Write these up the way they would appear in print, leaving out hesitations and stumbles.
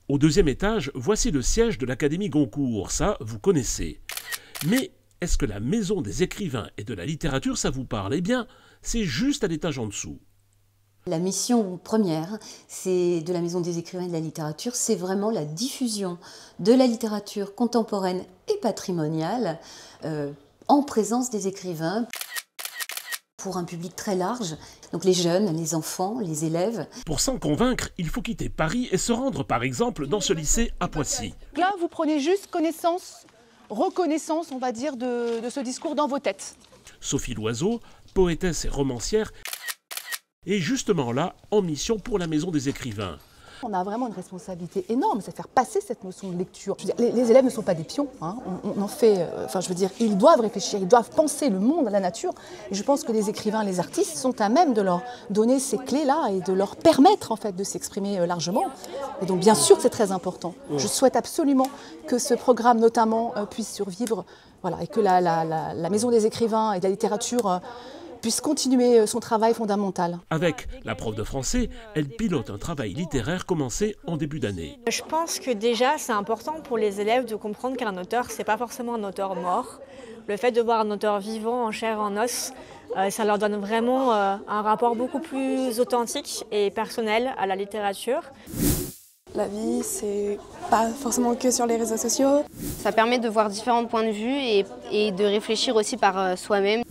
Au deuxième étage, voici le siège de l'Académie Goncourt, ça vous connaissez. Mais est-ce que la Maison des écrivains et de la littérature, ça vous parle? Eh bien, c'est juste à l'étage en dessous. La mission première de la Maison des écrivains et de la littérature, c'est vraiment la diffusion de la littérature contemporaine et patrimoniale en présence des écrivains pour un public très large, donc les jeunes, les enfants, les élèves. Pour s'en convaincre, il faut quitter Paris et se rendre par exemple dans ce lycée à Poissy. Là, vous prenez juste connaissance, reconnaissance, on va dire, de ce discours dans vos têtes. Sophie Loiseau, poétesse et romancière, est justement là en mission pour la Maison des écrivains. On a vraiment une responsabilité énorme, c'est faire passer cette notion de lecture. Je veux dire, les élèves ne sont pas des pions, hein. On en fait, ils doivent réfléchir, ils doivent penser le monde, la nature. Et je pense que les écrivains, les artistes sont à même de leur donner ces clés-là et de leur permettre en fait de s'exprimer largement. Et donc bien sûr c'est très important. Je souhaite absolument que ce programme notamment puisse survivre, voilà, et que la Maison des écrivains et de la littérature puisse continuer son travail fondamental. Avec la prof de français, elle pilote un travail littéraire commencé en début d'année. Je pense que déjà c'est important pour les élèves de comprendre qu'un auteur, c'est pas forcément un auteur mort. Le fait de voir un auteur vivant, en chair et en os, ça leur donne vraiment un rapport beaucoup plus authentique et personnel à la littérature. La vie, c'est pas forcément que sur les réseaux sociaux. Ça permet de voir différents points de vue et de réfléchir aussi par soi-même.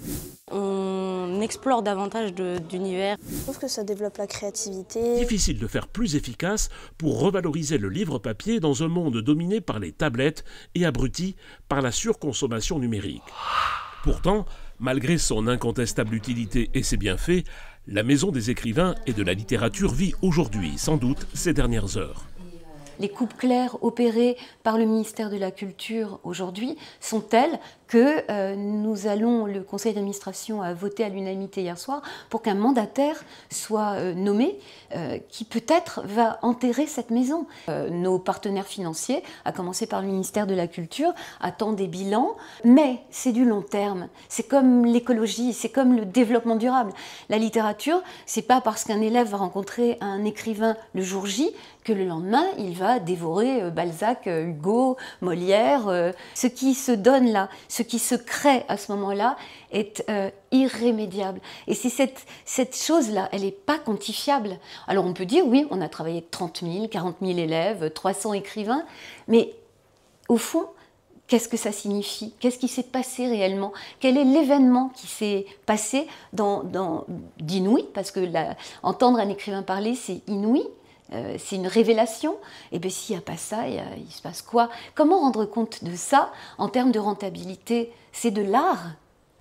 On explore davantage d'univers. Je trouve que ça développe la créativité. Difficile de faire plus efficace pour revaloriser le livre papier dans un monde dominé par les tablettes et abruti par la surconsommation numérique. Pourtant, malgré son incontestable utilité et ses bienfaits, la Maison des écrivains et de la littérature vit aujourd'hui, sans doute, ces dernières heures. Les coupes claires opérées par le ministère de la Culture aujourd'hui sont telles que le conseil d'administration a voté à l'unanimité hier soir pour qu'un mandataire soit nommé qui peut-être va enterrer cette maison. Nos partenaires financiers, à commencer par le ministère de la Culture, attendent des bilans, mais c'est du long terme. C'est comme l'écologie, c'est comme le développement durable. La littérature, c'est pas parce qu'un élève va rencontrer un écrivain le jour J que le lendemain, il va dévorer Balzac, Hugo, Molière. Ce qui se donne là, ce qui se crée à ce moment-là est irrémédiable. Et c'est cette chose-là, elle n'est pas quantifiable. Alors on peut dire, oui, on a travaillé avec 30 000, 40 000 élèves, 300 écrivains, mais au fond, qu'est-ce que ça signifie? Qu'est-ce qui s'est passé réellement? Quel est l'événement qui s'est passé d'inouï? Parce que entendre un écrivain parler, c'est inouï. C'est une révélation. Et bien s'il n'y a pas ça, il se passe quoi? Comment rendre compte de ça en termes de rentabilité? C'est de l'art.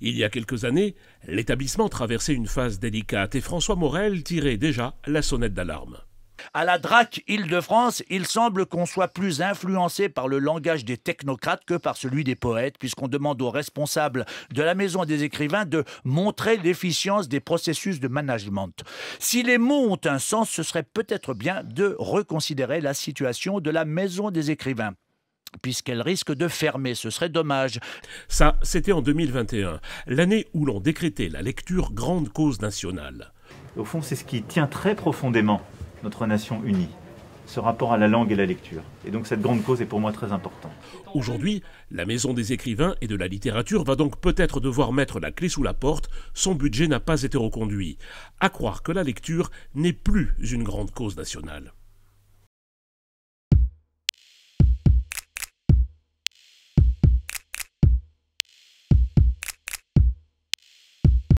Il y a quelques années, l'établissement traversait une phase délicate et François Morel tirait déjà la sonnette d'alarme. À la DRAC Île-de-France, il semble qu'on soit plus influencé par le langage des technocrates que par celui des poètes, puisqu'on demande aux responsables de la Maison des écrivains de montrer l'efficience des processus de management. Si les mots ont un sens, ce serait peut-être bien de reconsidérer la situation de la Maison des écrivains, puisqu'elle risque de fermer, ce serait dommage. Ça, c'était en 2021, l'année où l'on décrétait la lecture grande cause nationale. Au fond, c'est ce qui tient très profondément notre nation unie, ce rapport à la langue et la lecture. Et donc cette grande cause est pour moi très importante. Aujourd'hui, la Maison des écrivains et de la littérature va donc peut-être devoir mettre la clé sous la porte. Son budget n'a pas été reconduit. À croire que la lecture n'est plus une grande cause nationale.